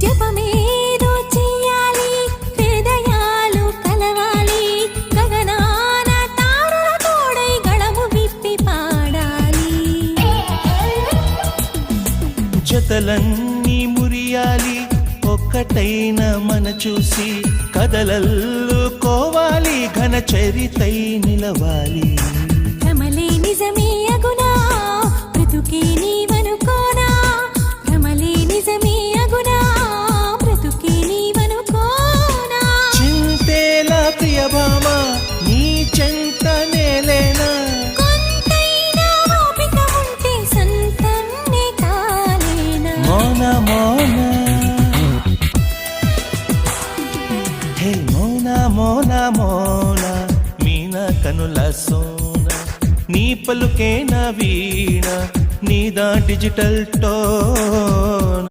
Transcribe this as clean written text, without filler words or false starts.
జపమేదో చెయ్యాలి, హృదయాలు కలవాలి, గగనాన తారల తోడై గళము విప్పి పాడాలి. జతలన్నీ మురియాలి, ఒక్కటైన మన చూసి కదలల్లుకోవాలి, ఘన చరితై నిలవాలి. భ్రమలే నిజమే అగునా, బ్రతుకే నీవనుకోనా, భ్రమలే నిజమే అగునా, బ్రతుకే నీవనుకోనా. చింతేలా ప్రియభామ నీ చెంత నేలేనా, కొంతైనా ఓపిక ఉంటే సంతన్నే కాలేనా. మౌన మౌన హే మౌన మౌన మౌన మీన కనుల సోన, నీ పలుకే నా వీణ, నీదా డిజిటల్ టోన్.